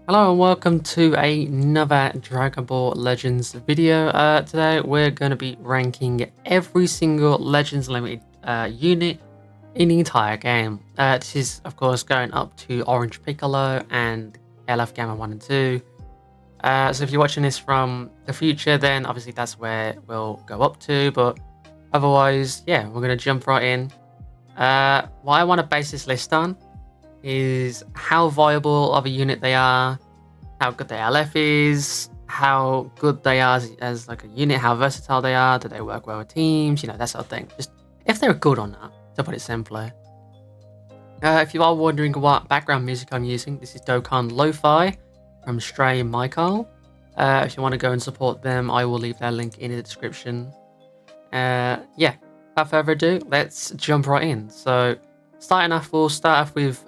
Hello and welcome to another Dragon Ball Legends video. Today we're going to be ranking every single Legends Limited unit in the entire game. This is of course going up to Orange Piccolo and LF Gamma 1 and 2. So if you're watching this from the future, then obviously that's where we'll go up to, but otherwise, yeah, we're going to jump right in. What I want to base this list on is how viable of a unit they are, how good the LF is, how good they are as like a unit, how versatile they are, do they work well with teams, that sort of thing. Just if they're good or not, to put it simply. If you are wondering what background music I'm using, this is Dokkan Lo-Fi from Stray Michael. If you want to go and support them, I will leave their link in the description. Yeah, without further ado, let's jump right in. So, we'll start off with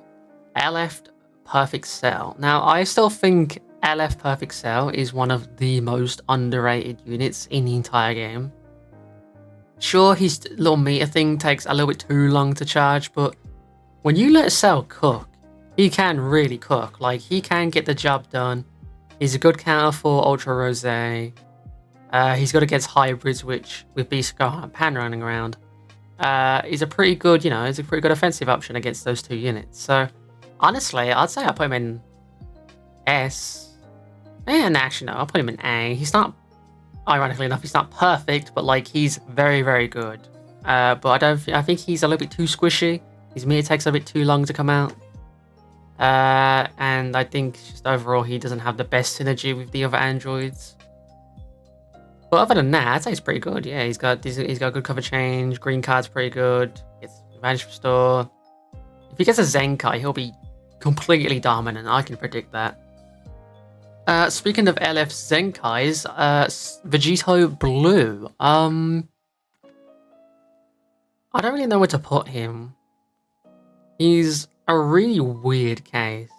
LF Perfect Cell. Now, I still think LF Perfect Cell is one of the most underrated units in the entire game. Sure, his little meter thing takes a little bit too long to charge, but when you let Cell cook, he can really cook. Like, he can get the job done. He's a good counter for Ultra Rose. He's good against hybrids, which with Beast Gohan and Pan running around, he's a pretty good, he's a pretty good offensive option against those two units. So, honestly, I'd say I put him in S. And actually, no, I'll put him in A. He's not, ironically enough, he's not perfect, but like he's very, very good. But I think he's a little bit too squishy. His meter takes a bit too long to come out. And I think just overall he doesn't have the best synergy with the other androids. But other than that, I'd say he's pretty good. Yeah, he's got good cover change. Green card's pretty good. Gets advantage restore. If he gets a Zenkai, he'll be completely dominant. I can predict that. Speaking of LF Zenkais, Vegito Blue. I don't really know where to put him. He's a really weird case.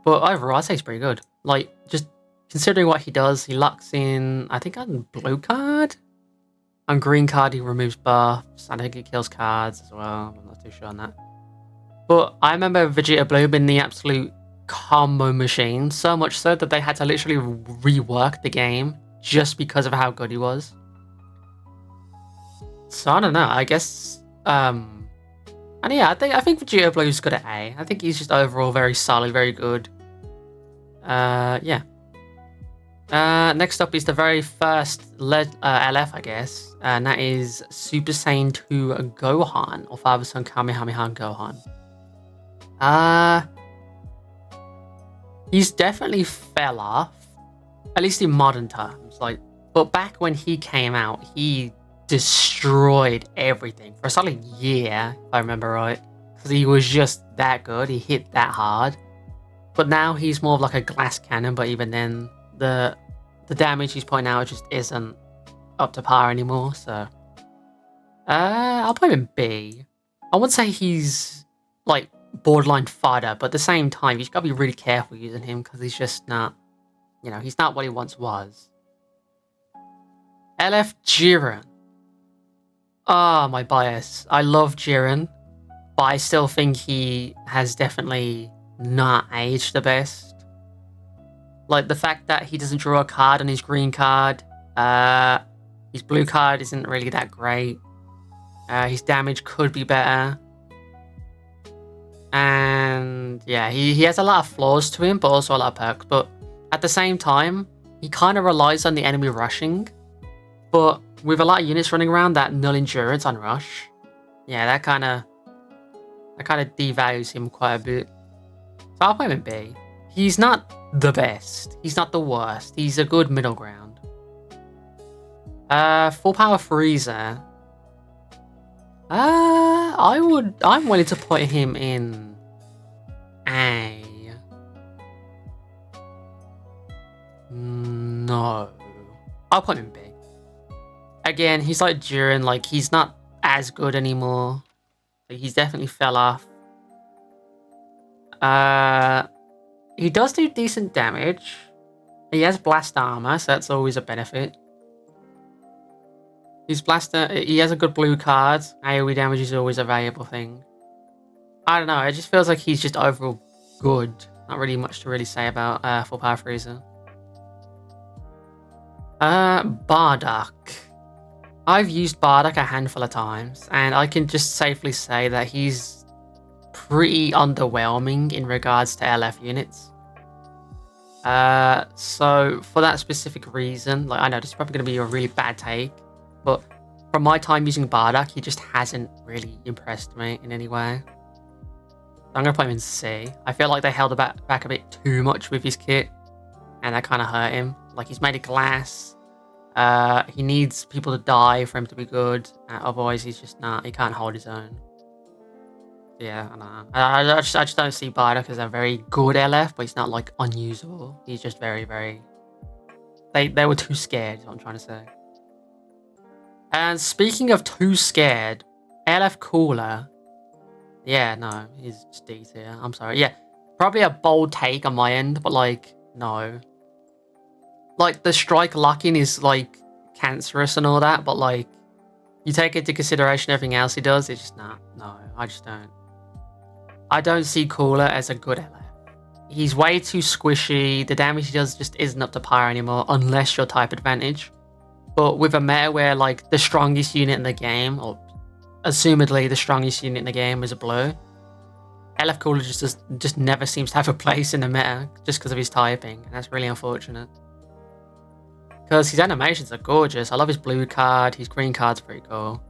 But overall, I'd say he's pretty good. Like, just considering what he does, he locks in, I think on blue card? On green card, he removes buffs. I think he kills cards as well. I'm not too sure on that. But I remember Vegeta Blue being the absolute combo machine, so much so that they had to literally rework the game just because of how good he was. So I don't know, I guess, and yeah, I think Vegeta Blue's good at A. I think he's just overall very solid, very good. Yeah. Next up is the very first LF, I guess, and that is Super Saiyan 2 Gohan, or Father Son Kamehameha Gohan. He's definitely fell off, at least in modern terms. But back when he came out, he destroyed everything for a solid year, if I remember right, because he was just that good. He hit that hard. But now he's more of like a glass cannon. But even then, the damage he's putting out just isn't up to par anymore. So, I'll put him in B. I wouldn't say he's like borderline fodder, but at the same time, you've got to be really careful using him because he's just not, he's not what he once was. LF Jiren. Ah, my bias. I love Jiren, but I still think he has definitely not aged the best. Like, the fact that he doesn't draw a card on his green card, his blue card isn't really that great. His damage could be better. And yeah, he has a lot of flaws to him, but also a lot of perks. But at the same time, he kind of relies on the enemy rushing. But with a lot of units running around that null endurance on rush, yeah, that kind of devalues him quite a bit. So I'll put him in B. He's not the best. He's not the worst. He's a good middle ground. Full Power Frieza. I'm willing to put him in A. No. I'll put him in B. Again, he's like Jiren, like he's not as good anymore. He's definitely fell off. He does do decent damage. He has blast armor, so that's always a benefit. His blaster, he has a good blue card. AoE damage is always a valuable thing. I don't know, it just feels like he's just overall good. Not really much to really say about Full Power Frieza. Bardock. I've used Bardock a handful of times, and I can just safely say that he's pretty underwhelming in regards to LF units. So for that specific reason, like I know this is probably going to be a really bad take, but from my time using Bardock, he just hasn't really impressed me in any way. I'm going to put him in C. I feel like they held back a bit too much with his kit, and that kind of hurt him. Like, he's made of glass. He needs people to die for him to be good. Otherwise, he's just not. He can't hold his own. Yeah, I know. I just don't see Bardock as a very good LF, but he's not, like, unusable. He's just very, very... They were too scared, is what I'm trying to say. And speaking of too scared, LF Cooler... Yeah, no, he's just D tier. I'm sorry. Yeah, probably a bold take on my end, but, like, no. Like, the strike locking is, like, cancerous and all that, but, like, you take into consideration everything else he does, it's just not. No, I just don't. I don't see Cooler as a good LF. He's way too squishy. The damage he does just isn't up to par anymore, unless you're type advantage. But with a meta where, like, the strongest unit in the game, or assumedly the strongest unit in the game is a blue, LF Cooler just never seems to have a place in the meta just because of his typing, and that's really unfortunate. Because his animations are gorgeous. I love his blue card, his green card's pretty cool.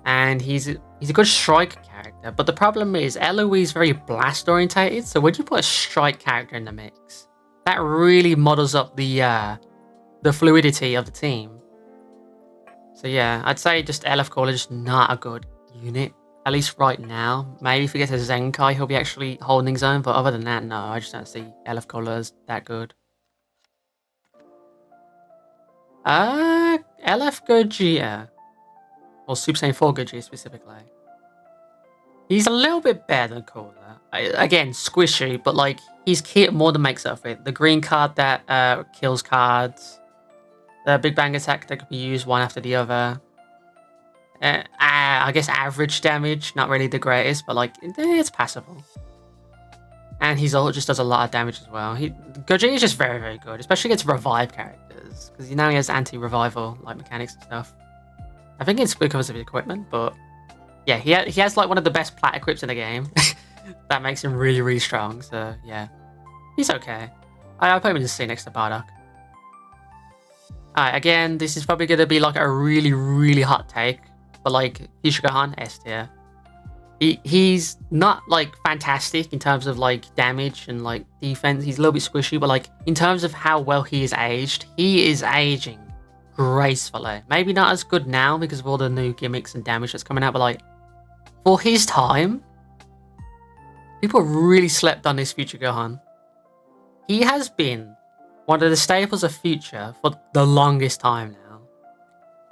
And he's a good strike character, but the problem is LoE is very blast orientated, so when you put a strike character in the mix, that really models up the fluidity of the team. So yeah, I'd say just LF Cooler is just not a good unit, at least right now. Maybe if he gets a Zenkai, he'll be actually holding his own, but other than that, no, I just don't see LF Cooler as that good. LF Gogeta, or Super Saiyan 4 Gogeta specifically. He's a little bit better than Cooler. Again, squishy, but like his kit more than makes up for it. The green card that kills cards. The Big Bang attack that can be used one after the other. I guess average damage, not really the greatest, but like it's passable. And his ult just does a lot of damage as well. Gogeta is just very, very good, especially against revive characters, because now he has anti-revival like mechanics and stuff. I think it's because of his equipment, but yeah, he has like one of the best plat equips in the game. That makes him really, really strong. So yeah, he's okay. I'll put him in C next to Bardock. Alright, again, this is probably going to be like a really, really hot take, but like Future Gohan, S tier. He's not like fantastic in terms of like damage and like defense. He's a little bit squishy, but like in terms of how well he is aging gracefully. Maybe not as good now because of all the new gimmicks and damage that's coming out, but like for his time, people really slept on this Future Gohan. He has been one of the staples of Future for the longest time now.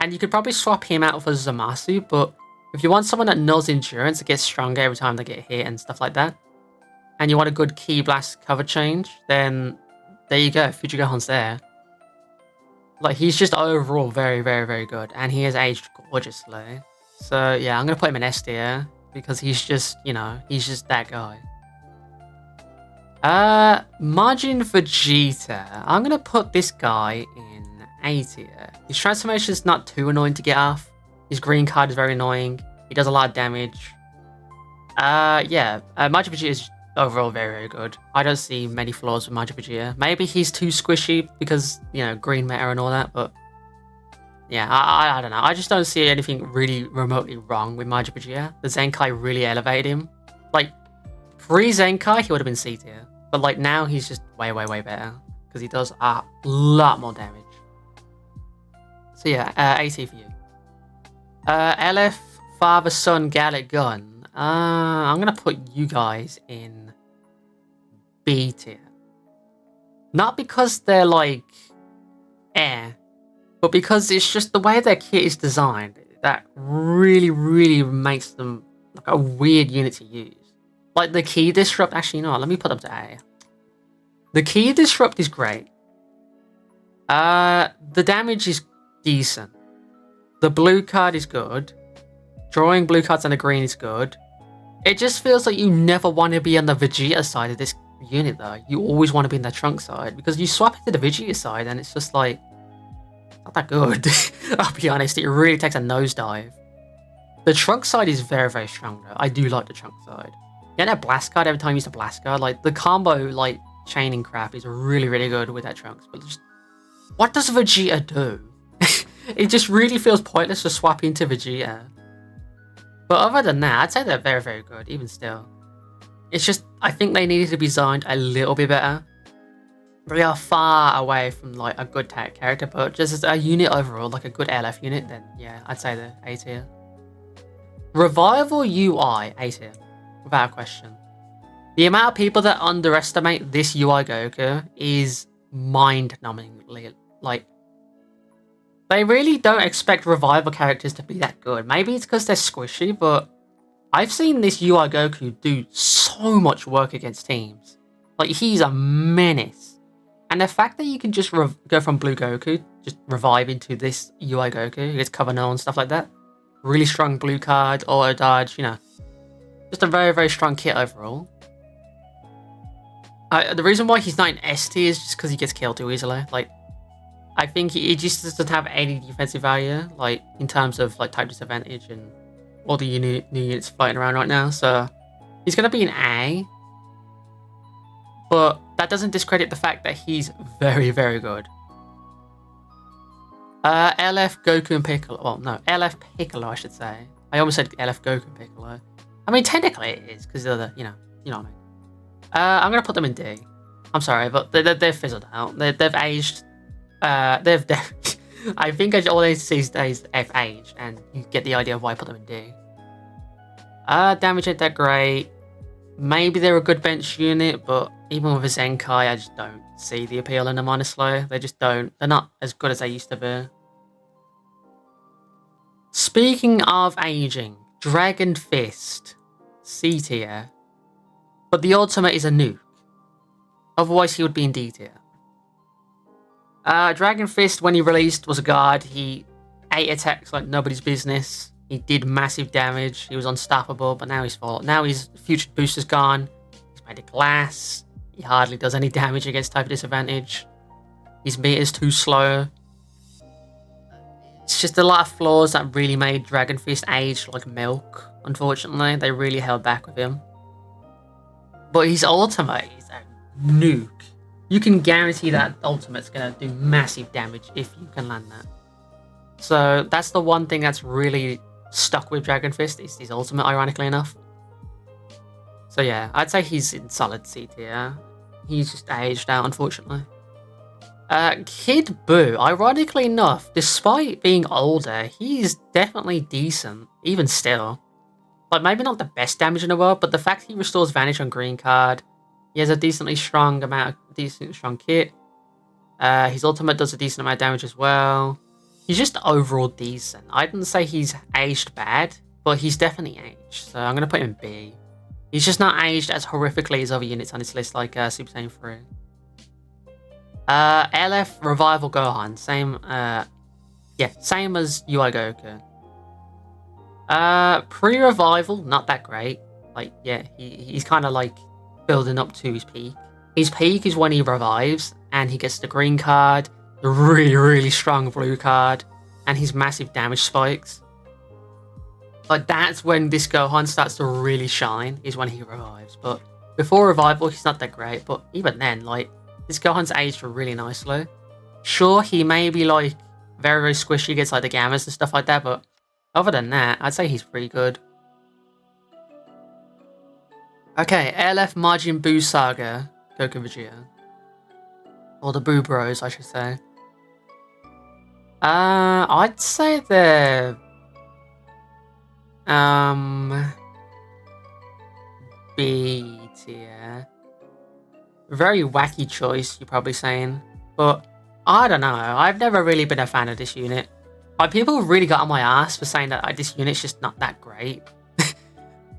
And you could probably swap him out for Zamasu, but if you want someone that knows endurance, that gets stronger every time they get hit and stuff like that, and you want a good Ki Blast cover change, then there you go, Future Gohan's there. Like, he's just overall very, very, very good, and he has aged gorgeously. So yeah, I'm going to put him in S tier, because he's just, you know, he's just that guy. Majin Vegeta. I'm going to put this guy in A tier. His transformation is not too annoying to get off. His green card is very annoying. He does a lot of damage. Majin Vegeta is overall very, very good. I don't see many flaws with Majin Vegeta. Maybe he's too squishy because, you know, green meta and all that, but yeah, I don't know. I just don't see anything really remotely wrong with Majin Vegeta. The Zenkai really elevated him. Like, pre-Zenkai, he would have been C tier. But like now, he's just way, way, way better. Because he does a lot more damage. So yeah, A tier for you. LF Father Son Gallic Gun. I'm gonna put you guys in B tier. Not because they're like but because it's just the way their kit is designed that really, really makes them like a weird unit to use. Like the Ki Disrupt. Actually, you know what? Let me put them to A. The Ki Disrupt is great. The damage is decent. The blue card is good. Drawing blue cards on the green is good. It just feels like you never want to be on the Vegeta side of this unit though, you always want to be in the Trunks side because you swap into the Vegeta side and it's just like not that good. I'll be honest, it really takes a nosedive. The Trunks side is very, very strong though. I do like the Trunks side. Getting a blast card every time you use a blast card, like the combo like chaining crap is really, really good with that Trunks. But just, what does Vegeta do? It just really feels pointless to swap into Vegeta. But other than that, I'd say they're very, very good, even still. It's just, I think they needed to be designed a little bit better. We are far away from like a good tech character, but just as a unit overall, like a good LF unit, then yeah, I'd say they're A tier. Revival UI, A tier, without a question. The amount of people that underestimate this UI Goku is mind-numbingly, like, they really don't expect Revival characters to be that good. Maybe it's because they're squishy, but I've seen this UI Goku do so much work against teams. Like, he's a menace. And the fact that you can just go from Blue Goku, just revive into this UI Goku, who gets cover null and stuff like that. Really strong blue card, auto dodge, you know. Just a very, very strong kit overall. The reason why he's not in S tier is just because he gets killed too easily. Like, I think he just doesn't have any defensive value, like, in terms of, like, type disadvantage and all the new units floating around right now. So, he's going to be an A. But that doesn't discredit the fact that he's very, very good. LF Goku and Piccolo. Well, no, LF Piccolo, I should say. I almost said LF Goku and Piccolo. I mean, technically it is, because they're the, you know what I mean. I'm going to put them in D. I'm sorry, but they've fizzled out. They've aged. I think all they see is F aged, and you get the idea of why I put them in D. Damage ain't that great. Maybe they're a good bench unit, but even with a Zenkai, I just don't see the appeal in them, honestly. They just don't. They're not as good as they used to be. Speaking of aging, Dragon Fist, C tier. But the ultimate is a nuke. Otherwise, he would be in D tier. Dragon Fist, when he released, was a god. He ate attacks like nobody's business. He did massive damage. He was unstoppable, but now he's fallen. Now his future booster's gone. He's made of glass. He hardly does any damage against type of disadvantage. His meter's too slow. It's just a lot of flaws that really made Dragon Fist age like milk, unfortunately. They really held back with him. But his ultimate is a nuke. You can guarantee that ultimate's going to do massive damage if you can land that. So that's the one thing that's really stuck with Dragon Fist, is his ultimate, ironically enough. So yeah, I'd say he's in solid C tier. He's just aged out, unfortunately. Kid Buu, ironically enough, despite being older, he's definitely decent, even still. Like, maybe not the best damage in the world, but the fact he restores Vanish on green card, he has a decently strong kit. His ultimate does a decent amount of damage as well. He's just overall decent. I didn't say he's aged bad, but he's definitely aged. So I'm going to put him in B. He's just not aged as horrifically as other units on this list, like Super Saiyan 3. LF Revival Gohan. Same as UI Goku. Pre-revival, not that great. Like, yeah, he's kind of like building up to his peak. His peak is when he revives and he gets the green card, the really, really strong blue card, and his massive damage spikes. Like, that's when this Gohan starts to really shine, is when he revives. But before revival, he's not that great. But even then, like, this Gohan's aged really nicely. Sure, he may be like very, very squishy, gets like the gammas and stuff like that, but other than that, I'd say he's pretty good. Okay, LF Majin Buu Saga, Goku Vegeta. Or the Buu Bros, I should say. I'd say they're B tier. Very wacky choice, you're probably saying. But I don't know, I've never really been a fan of this unit. Like, people really got on my ass for saying that this unit's just not that great.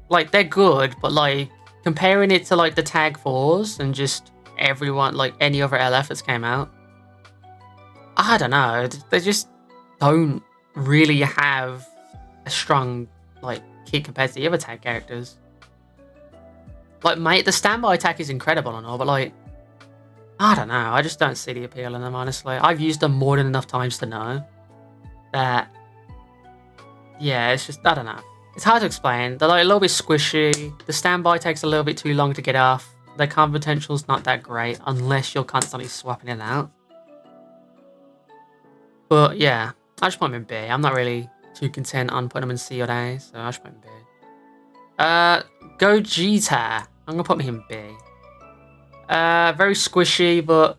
Like, they're good, but like, comparing it to like the Tag 4s and just everyone, like any other LF that's came out, I don't know, they just don't really have a strong like kit compared to the other Tag characters. Like, mate, the standby attack is incredible and all, but like, I don't know. I just don't see the appeal in them, honestly. I've used them more than enough times to know that, yeah, it's just, I don't know. It's hard to explain. They're like a little bit squishy. The standby takes a little bit too long to get off. Their combo potential's not that great unless you're constantly swapping it out. But yeah, I just put them in B. I'm not really too content on putting them in C or A, so I just put them in B. Gogeta. I'm gonna put him in B. Very squishy, but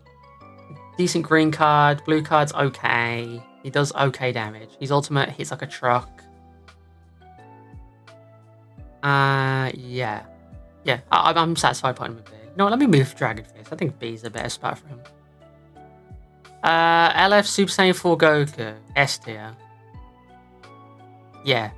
decent green card. Blue card's okay. He does okay damage. His ultimate hits like a truck. Yeah. Yeah, I'm satisfied putting him in B. No, let me move Dragon Fist. I think B is a better spot for him. LF Super Saiyan 4 Goku. S tier. Yeah.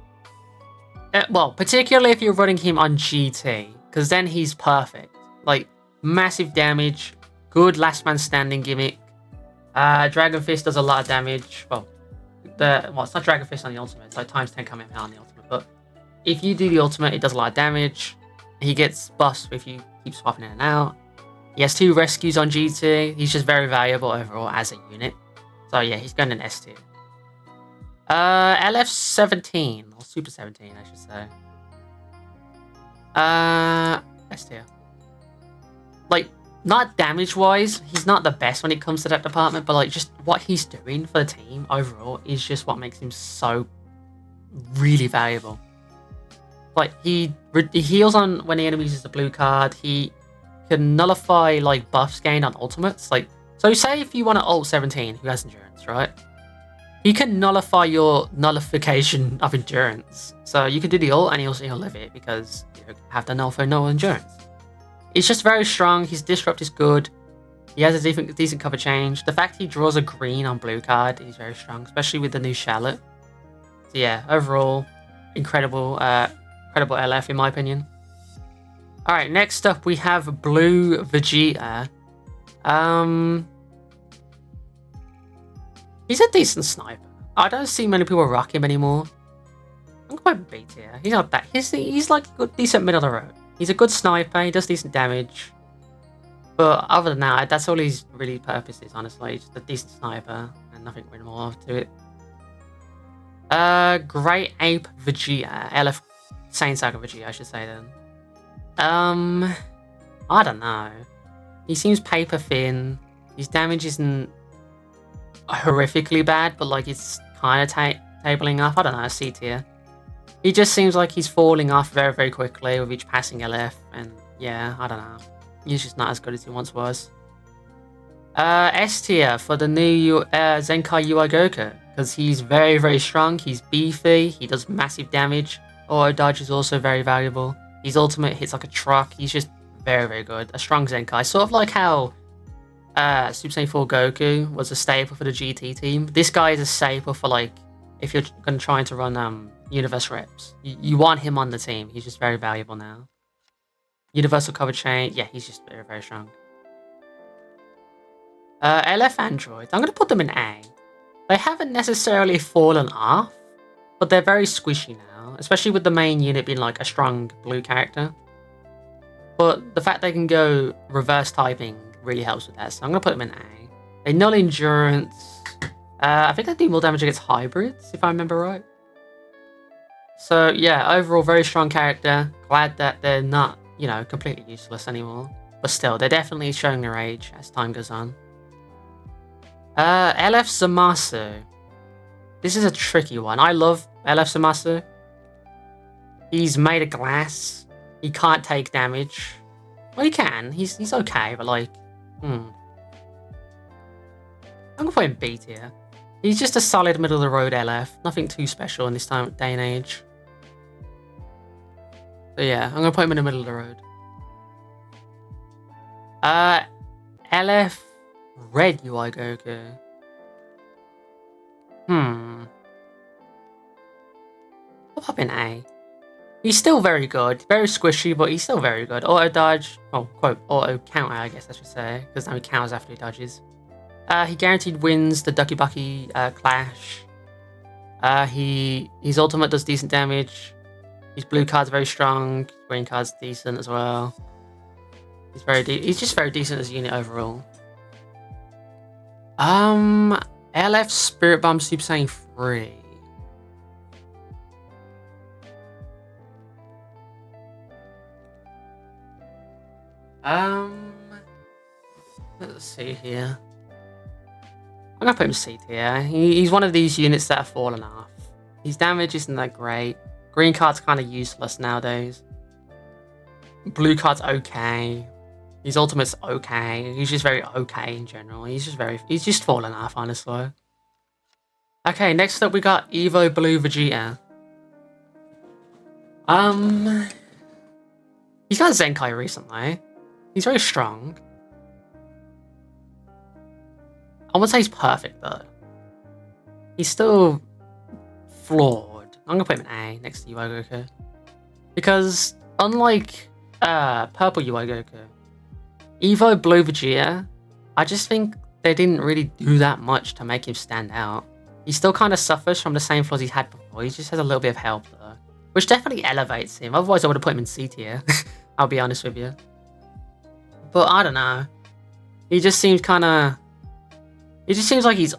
Well, particularly if you're running him on GT, because then he's perfect. Like, massive damage, good last man standing gimmick. Dragon Fist does a lot of damage. Well, it's not Dragon Fist on the ultimate, it's like times 10 coming out on the ultimate, but if you do the ultimate, it does a lot of damage. He gets buffed if you keep swapping in and out. He has 2 rescues on GT. He's just very valuable overall as a unit. So yeah, he's going in S tier. LF17, or Super 17, I should say. S tier. Like, not damage-wise, he's not the best when it comes to that department, but like, just what he's doing for the team overall is just what makes him so really valuable. Like, he heals on when the enemy uses the blue card. He can nullify like buffs gained on ultimates. Like, so say if you want to ult 17 who has endurance, right? He can nullify your nullification of endurance. So you can do the ult and he'll live it because you have to nullify no endurance. He's just very strong. His disrupt is good. He has a decent cover change. The fact he draws a green on blue card is very strong, especially with the new Charlotte. So yeah, overall, incredible LF in my opinion. Alright, next up we have Blue Vegeta. He's a decent sniper. I don't see many people rock him anymore. I'm quite B tier. He's not that. He's like a good, decent middle of the road. He's a good sniper. He does decent damage. But other than that, that's all his really purpose is, honestly. He's just a decent sniper and nothing really more to it. Great Ape Vegeta. LF Saiyan Saga Vegeta, I should say then. I don't know. He seems paper thin. His damage isn't horrifically bad, but like it's kind of tabling off. I don't know, C tier. He just seems like he's falling off very, very quickly with each passing LF, and yeah, I don't know. He's just not as good as he once was. S tier for the new Zenkai UI Goku, because he's very, very strong. He's beefy. He does massive damage. Auto dodge is also very valuable. His ultimate hits like a truck. He's just very, very good. A strong Zenkai. Sort of like how Super Saiyan 4 Goku was a staple for the GT team. This guy is a staple for like, if you're going to try to run Universe reps. You want him on the team. He's just very valuable now. Universal cover chain. Yeah, he's just very, very strong. LF Androids. I'm going to put them in A. They haven't necessarily fallen off, but they're very squishy now, especially with the main unit being like a strong blue character. But the fact they can go reverse typing really helps with that, so I'm going to put them in A. They null endurance. I think they do more damage against hybrids, if I remember right. So yeah, overall very strong character. Glad that they're not, you know, completely useless anymore. But still, they're definitely showing their age as time goes on. LF Zamasu. This is a tricky one. I love LF Zamasu. He's made of glass. He can't take damage. Well, he can. He's okay, but like, I'm gonna put him B tier. He's just a solid middle of the road LF. Nothing too special in this day and age. So yeah, I'm gonna put him in the middle of the road. LF Red UI Goku. I'll pop in A. He's still very good. Very squishy, but he's still very good. Auto dodge. Oh, quote, auto counter, I guess I should say. Because now he counters after he dodges. He guaranteed wins the Ducky Bucky clash. His ultimate does decent damage. His blue card's very strong. Green card's decent as well. He's just very decent as a unit overall. LF Spirit Bomb Super Saiyan 3. Let's see here. I'm gonna put him C tier. He's one of these units that have fallen off. His damage isn't that great. Green card's kind of useless nowadays. Blue card's okay. His ultimate's okay. He's just very okay in general. He's just fallen off, honestly. Okay, next up we got Evo Blue Vegeta. He's got Zenkai recently. He's very strong. I wouldn't say he's perfect though. He's still flawed. I'm gonna put him in A next to UI Goku. Because unlike Purple UI Goku, Evo Blue Vegeta, I just think they didn't really do that much to make him stand out. He still kind of suffers from the same flaws he had before. He just has a little bit of help though, which definitely elevates him. Otherwise I would have put him in C tier. I'll be honest with you. But I don't know. He just seems it just seems like he's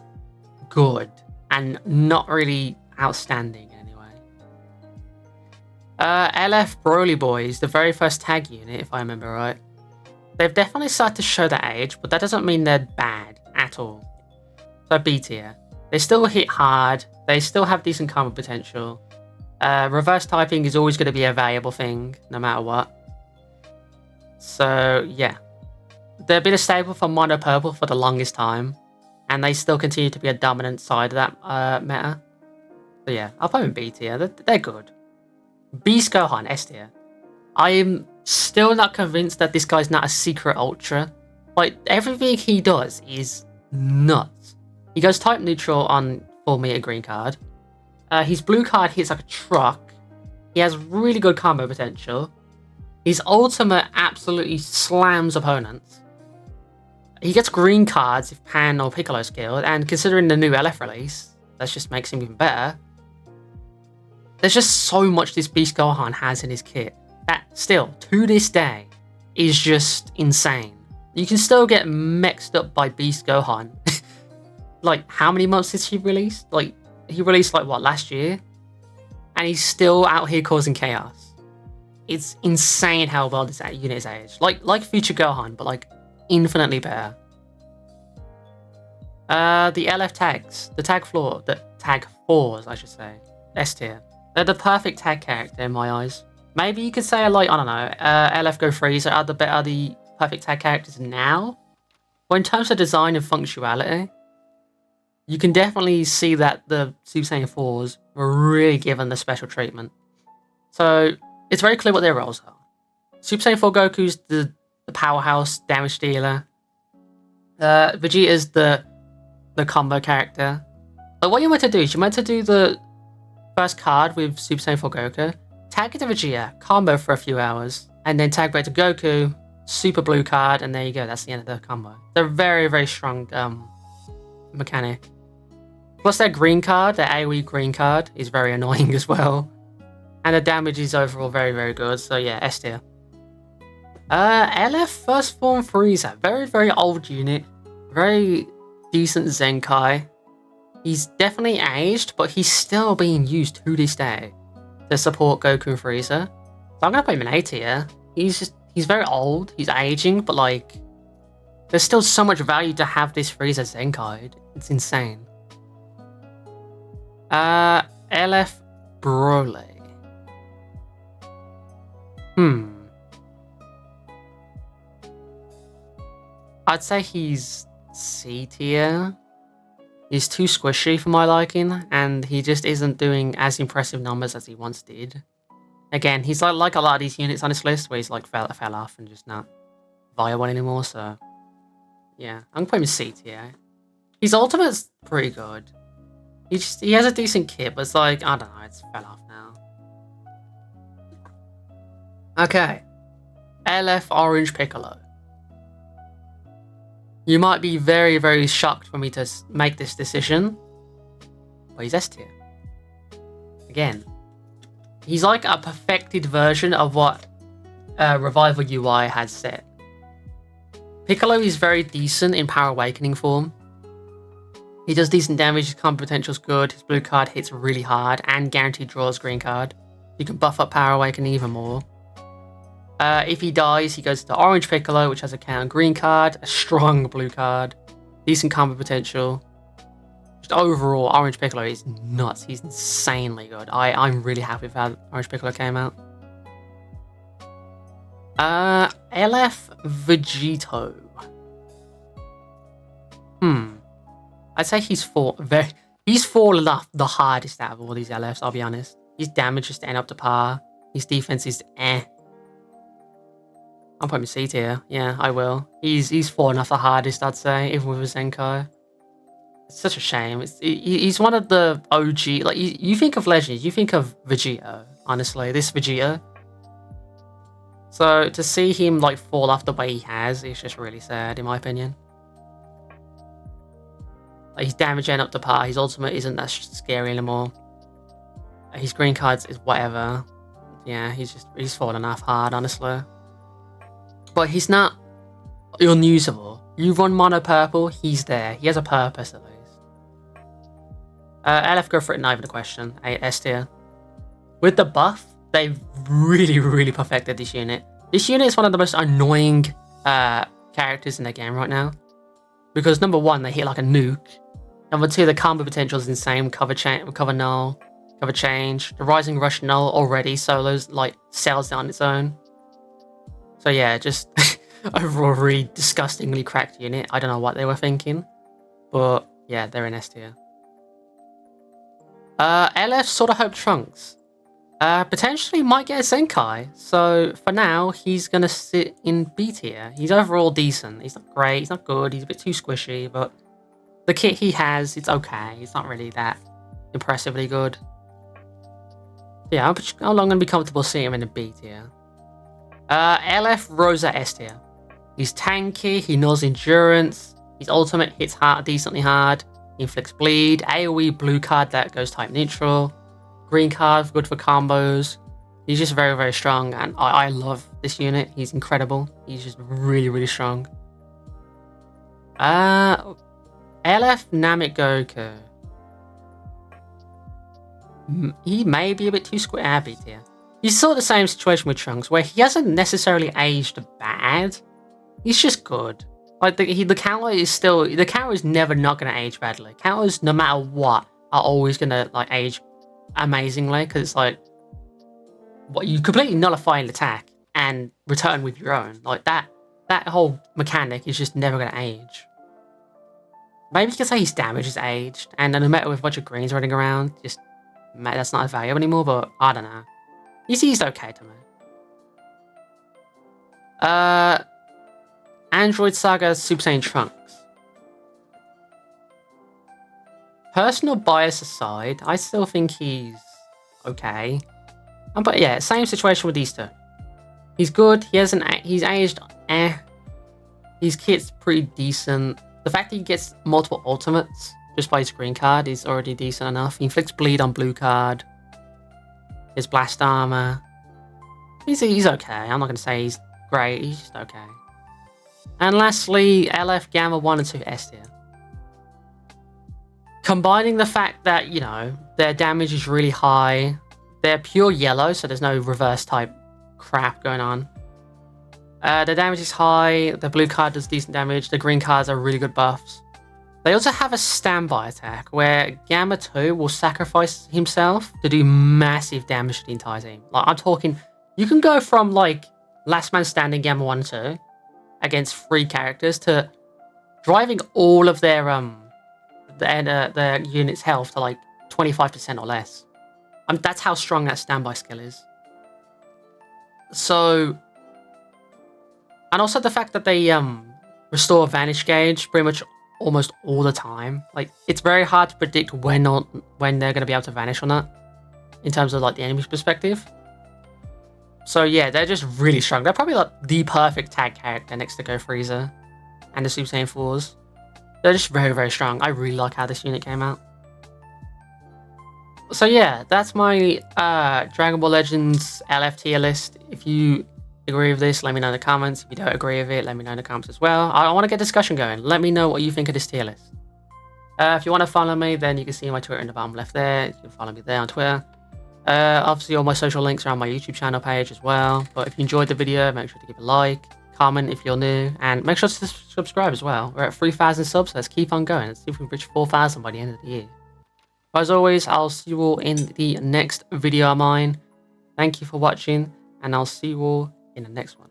good and not really outstanding anyway. LF Broly Boys, the very first tag unit, if I remember right. They've definitely started to show their age, but that doesn't mean they're bad at all. So B tier. They still hit hard. They still have decent combo potential. Reverse typing is always going to be a valuable thing, no matter what. So yeah, they've been a staple for Mono Purple for the longest time, and they still continue to be a dominant side of that meta. So yeah, I'll put them in B tier. They're good. Beast Gohan, S tier. I'm still not convinced that this guy's not a secret ultra. Like, everything he does is nuts. He goes type neutral on 4-meter green card. His blue card hits like a truck. He has really good combo potential. His ultimate absolutely slams opponents. He gets green cards if Pan or Piccolo skilled, and considering the new LF release, that just makes him even better. There's just so much this Beast Gohan has in his kit that still, to this day, is just insane. You can still get mixed up by Beast Gohan. Like, how many months did he release? Like, he released, like, what, last year? And he's still out here causing chaos. It's insane how well this unit is aged. Like Future Gohan, but, like, infinitely better. The LF tags. The tag floor. The tag 4s, I should say. S tier. They're the perfect tag character in my eyes. Maybe you could say, like, I don't know, LF Go Frieza are the perfect tag characters now. But in terms of design and functionality, you can definitely see that the Super Saiyan 4s were really given the special treatment. So, it's very clear what their roles are. Super Saiyan 4 Goku's the powerhouse damage dealer. Vegeta's the combo character. But what you're meant to do is you're meant to do the first card with Super Saiyan 4 Goku, tag it to Vegeta, combo for a few hours, and then tag back to Goku, super blue card, and there you go, that's the end of the combo. They're very, very strong mechanic. Plus their green card, their AoE green card, is very annoying as well. And the damage is overall very, very good, so yeah, S tier. LF First Form Frieza, very, very old unit, very decent Zenkai. He's definitely aged, but he's still being used to this day to support Goku and Frieza. So I'm gonna put him in A tier. He's very old, he's aging, but like, there's still so much value to have this Frieza Zenkai. It's insane. LF Broly. I'd say he's C tier. He's too squishy for my liking, and he just isn't doing as impressive numbers as he once did. Again, he's like a lot of these units on this list, where he's like fell off and just not viable anymore, so yeah, I'm gonna put him in C tier. His ultimate's pretty good. He has a decent kit, but it's like, I don't know, it's fell off now. Okay, LF Orange Piccolo. You might be very, very shocked for me to make this decision, but he's S tier. Again, he's like a perfected version of what Revival UI has set. Piccolo is very decent in Power Awakening form. He does decent damage, his combo potential's good, his blue card hits really hard, and guaranteed draws green card. You can buff up Power Awakening even more. If he dies, he goes to Orange Piccolo, which has a counter green card, a strong blue card, decent combo potential. Just overall, Orange Piccolo is nuts. He's insanely good. I'm really happy with how Orange Piccolo came out. LF Vegito. I'd say he's fallen off the hardest out of all these LFs, I'll be honest. His damage is to end up to par. His defense is eh. I'll put him C tier. Yeah, I will. He's fallen off the hardest, I'd say, even with a Zenkai. It's such a shame. He's one of the OG. Like, you think of Legends, you think of Vegito, honestly. This Vegito. So, to see him, like, fall off the way he has, it's just really sad, in my opinion. Like, his damage end up to par. His ultimate isn't that scary anymore. His green cards is whatever. Yeah, he's fallen off hard, honestly. But he's not unusable. You run mono purple, he's there. He has a purpose at least. LF go for it, not even a question. S tier. With the buff, they've really perfected this unit. This unit is one of the most annoying characters in the game right now. Because number one, they hit like a nuke. Number two, the combo potential is insane. Cover null, cover change. The Rising Rush null already solos like sells it on its own. So yeah, just overall really disgustingly cracked unit. I don't know what they were thinking. But yeah, they're in S tier. LF Sword of Hope Trunks. Potentially might get a Zenkai. So for now, he's going to sit in B tier. He's overall decent. He's not great. He's not good. He's a bit too squishy. But the kit he has, it's okay. It's not really that impressively good. Yeah, I'm going to be comfortable seeing him in a B tier. LF Rosa S tier. He's tanky. He knows endurance. His ultimate hits hard, decently hard. He inflicts bleed. AoE blue card that goes type neutral. Green card, good for combos. He's just very strong, and I love this unit. He's incredible. He's just really strong. LF Namek Goku. He may be a bit too square B tier. He's sort of the same situation with Trunks, where he hasn't necessarily aged bad. He's just good. Like the counter is never not gonna age badly. Counters, no matter what, are always gonna like age amazingly, because it's like what you completely nullify an attack and return with your own. Like that whole mechanic is just never gonna age. Maybe you could say his damage is aged, and no matter with a bunch of greens running around, just that's not as valuable anymore. But I don't know. He's okay to me. Android Saga Super Saiyan Trunks. Personal bias aside, I still think he's okay. But yeah, same situation with these two. He's good. He's aged. His kit's pretty decent. The fact that he gets multiple ultimates just by his green card is already decent enough. He inflicts bleed on blue card. His blast armor. He's okay. I'm not gonna say he's great. He's just okay. And lastly, LF Gamma 1 and 2 S tier. Combining the fact that, you know, their damage is really high. They're pure yellow, so there's no reverse type crap going on. The damage is high. The blue card does decent damage. The green cards are really good buffs. They also have a standby attack where Gamma 2 will sacrifice himself to do massive damage to the entire team. Like, I'm talking, you can go from like Last Man Standing Gamma 1 and 2 against 3 characters to driving all of their unit's health to like 25% or less. That's how strong that standby skill is. So, and also the fact that they restore Vanish Gauge pretty much almost all the time. Like, it's very hard to predict when they're going to be able to vanish or not, in terms of like the enemy's perspective. So yeah, they're just really strong. They're probably like the perfect tag character next to Go Frieza and the Super Saiyan 4s. They're just very strong. I really like how this unit came out. So yeah, that's my Dragon Ball Legends LF tier list. If agree with this, let me know in the comments. If you don't agree with it, let me know in the comments as well. I want to get discussion going. Let me know what you think of this tier list. If you want to follow me, then you can see my Twitter in the bottom left there. You can follow me there on Twitter. Obviously, all my social links are on my YouTube channel page as well. But if you enjoyed the video, make sure to give a like, comment if you're new, and make sure to subscribe as well. We're at 3,000 subs, so let's keep on going. Let's see if we can reach 4,000 by the end of the year. But as always, I'll see you all in the next video of mine. Thank you for watching, and I'll see you all in the next one.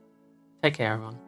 Take care, everyone.